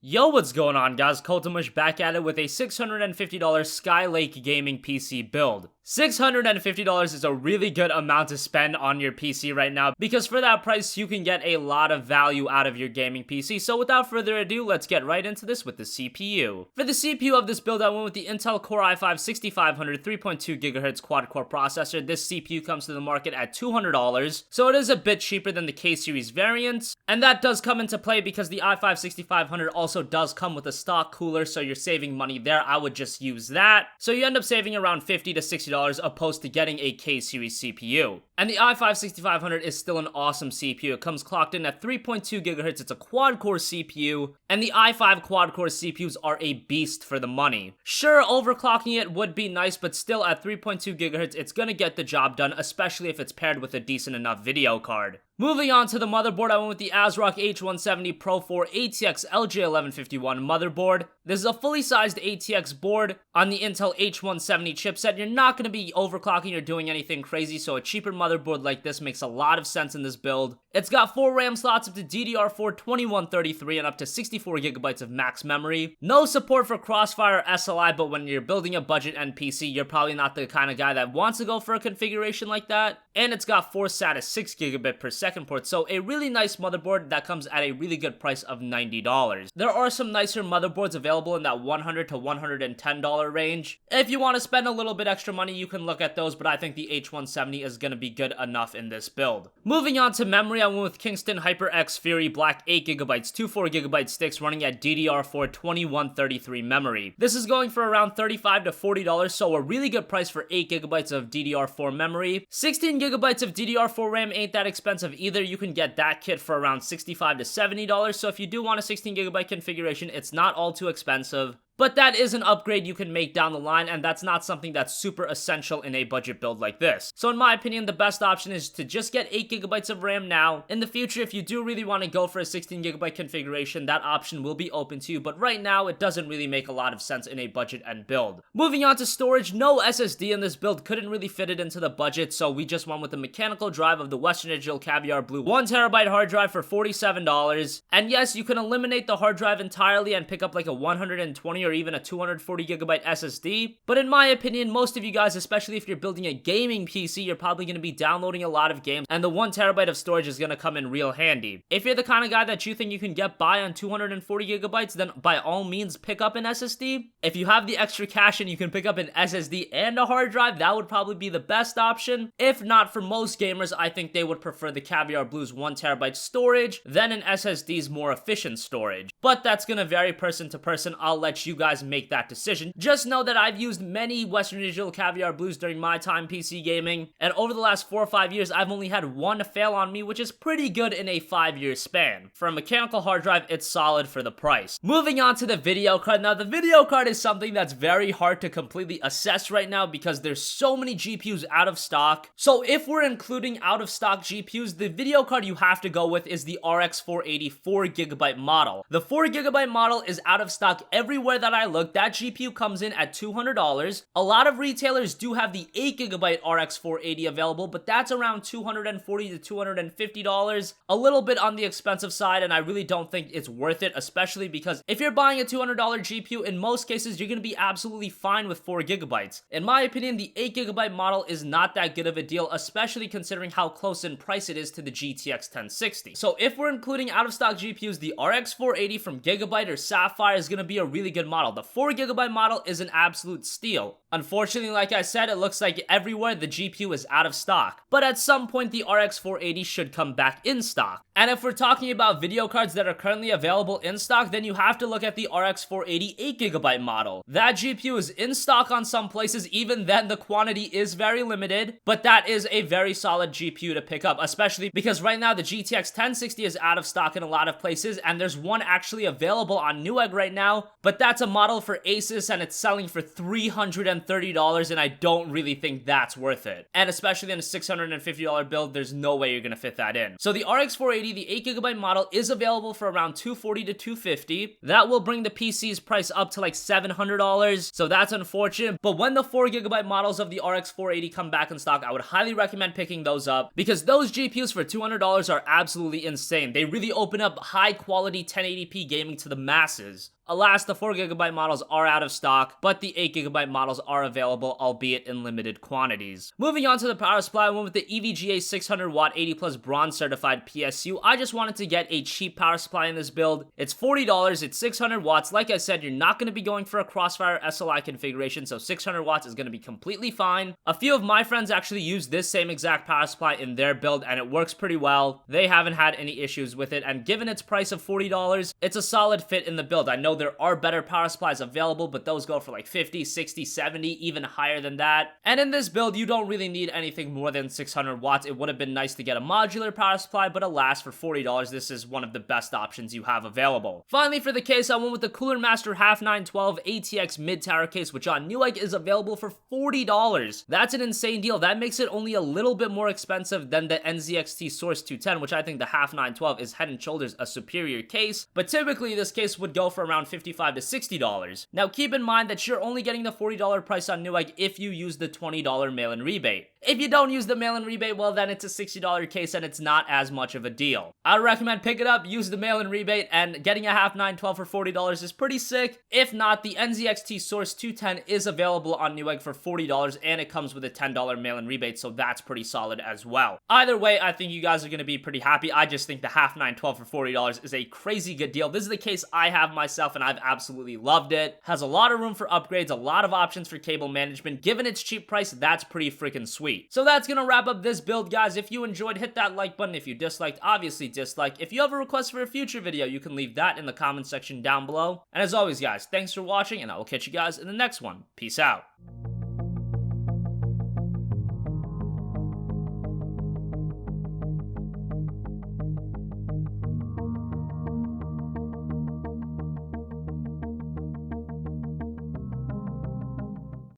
Yo, what's going on, guys? CultofMush back at it with a $650 Skylake gaming PC build. $650 is a really good amount to spend on your PC right now because for that price you can get a lot of value out of your gaming PC. So without further ado, let's get right into this with the CPU. For the CPU of this build, I went with the Intel Core i5-6500 3.2 GHz quad-core processor. This CPU comes to the market at $200, so it is a bit cheaper than the K-series variants, and that does come into play because the i5-6500 also does come with a stock cooler, so you're saving money there. I would just use that. So you end up saving around $50 to $60 opposed to getting a K-series CPU. And the i5-6500 is still an awesome CPU. It comes clocked in at 3.2 GHz, it's a quad-core CPU, and the i5 quad-core CPUs are a beast for the money. Sure, overclocking it would be nice, but still at 3.2 GHz, it's gonna get the job done, especially if it's paired with a decent enough video card. Moving on to the motherboard, I went with the ASRock H170 Pro 4 ATX LJ1151 motherboard. This is a fully sized ATX board on the Intel H170 chipset. You're not going to be overclocking or doing anything crazy, so a cheaper motherboard like this makes a lot of sense in this build. It's got 4 RAM slots up to DDR4 2133 and up to 64 GB of max memory. No support for Crossfire or SLI, but when you're building a budget end PC, you're probably not the kind of guy that wants to go for a configuration like that. And it's got 4 SATA 6 GB per second ports, so a really nice motherboard that comes at a really good price of $90. There are some nicer motherboards available in that $100 to $110 range. If you want to spend a little bit extra money, you can look at those, but I think the H170 is going to be good enough in this build. Moving on to memory, I went with Kingston HyperX Fury Black 8GB, 2 4GB sticks running at DDR4 2133 memory. This is going for around $35 to $40, so a really good price for 8GB of DDR4 memory. 16GB of DDR4 RAM ain't that expensive either. You can get that kit for around $65 to $70, so if you do want a 16GB configuration, it's not all too expensive. But that is an upgrade you can make down the line, and that's not something that's super essential in a budget build like this. So in my opinion, the best option is to just get 8GB of RAM now. In the future, if you do really want to go for a 16GB configuration, that option will be open to you, but right now, it doesn't really make a lot of sense in a budget end build. Moving on to storage, no SSD in this build, couldn't really fit it into the budget, so we just went with the mechanical drive of the Western Digital Caviar Blue 1TB hard drive for $47. And yes, you can eliminate the hard drive entirely and pick up like a 120 or even a 240GB SSD, but in my opinion, most of you guys, especially if you're building a gaming PC, you're probably going to be downloading a lot of games, and the 1TB of storage is going to come in real handy. If you're the kind of guy that you think you can get by on 240GB, then by all means pick up an SSD. If you have the extra cash and you can pick up an SSD and a hard drive, that would probably be the best option. If not, for most gamers, I think they would prefer the Caviar Blue's 1TB storage than an SSD's more efficient storage. But that's going to vary person to person. I'll let you guys make that decision. Just know that I've used many Western Digital Caviar Blues during my time PC gaming, and over the last 4 or 5 years, I've only had one fail on me, which is pretty good in a 5-year span. For a mechanical hard drive, it's solid for the price. Moving on to the video card. Now, the video card is something that's very hard to completely assess right now because there's so many GPUs out of stock. So if we're including out of stock GPUs, the video card you have to go with is the RX 480 4GB model. The 4GB model is out of stock everywhere that I look. That GPU comes in at $200. A lot of retailers do have the 8GB RX 480 available, but that's around $240 to $250. A little bit on the expensive side, and I really don't think it's worth it, especially because if you're buying a $200 GPU, in most cases, you're going to be absolutely fine with 4GB. In my opinion, the 8GB model is not that good of a deal, especially considering how close in price it is to the GTX 1060. So if we're including out of stock GPUs, the RX 480 from Gigabyte or Sapphire is going to be a really good model. The 4GB model is an absolute steal. Unfortunately, like I said, it looks like everywhere the GPU is out of stock. But at some point, the RX 480 should come back in stock. And if we're talking about video cards that are currently available in stock, then you have to look at the RX 480 8GB model. That GPU is in stock on some places, even then the quantity is very limited, but that is a very solid GPU to pick up, especially because right now the GTX 1060 is out of stock in a lot of places, and there's one actually available on Newegg right now, but that's a model for Asus and it's selling for $330. spend $30 and I don't really think that's worth it. And especially in a $650 build, there's no way you're gonna fit that in. So the RX 480, the 8GB model, is available for around $240 to $250. That will bring the PC's price up to like $700, so that's unfortunate. But when the 4GB models of the RX 480 come back in stock, I would highly recommend picking those up because those GPUs for $200 are absolutely insane. They really open up high quality 1080p gaming to the masses. Alas, the 4GB models are out of stock, but the 8GB models are available, albeit in limited quantities. Moving on to the power supply, I went with the EVGA 600W 80 plus bronze certified PSU. I just wanted to get a cheap power supply in this build. It's $40, it's 600 watts. Like I said, you're not going to be going for a Crossfire SLI configuration, so 600 watts is going to be completely fine. A few of my friends actually use this same exact power supply in their build, and it works pretty well. They haven't had any issues with it, and given its price of $40, it's a solid fit in the build. I know there are better power supplies available, but those go for like 50, 60, 70, even higher than that. And in this build, you don't really need anything more than 600 watts. It would have been nice to get a modular power supply, but alas, for $40, this is one of the best options you have available. Finally, for the case, I went with the Cooler Master Half 912 ATX mid-tower case, which on Newegg is available for $40. That's an insane deal. That makes it only a little bit more expensive than the NZXT Source 210, which I think the Half 912 is head and shoulders a superior case, but typically this case would go for around $55 to $60. Now keep in mind that you're only getting the $40 price on Newegg if you use the $20 mail-in rebate. If you don't use the mail-in rebate, well then it's a $60 case and it's not as much of a deal. I recommend pick it up, use the mail-in rebate, and getting a half 912 for $40 is pretty sick. If not, the NZXT Source 210 is available on Newegg for $40 and it comes with a $10 mail-in rebate, so that's pretty solid as well. Either way, I think you guys are going to be pretty happy. I just think the half 912 for $40 is a crazy good deal. This is the case I have myself and I've absolutely loved it. Has a lot of room for upgrades, a lot of options for cable management. Given its cheap price, that's pretty freaking sweet. So that's gonna wrap up this build, guys. If you enjoyed, hit that like button. If you disliked, obviously dislike. If you have a request for a future video, you can leave that in the comment section down below. And as always, guys, thanks for watching, and I will catch you guys in the next one. Peace out.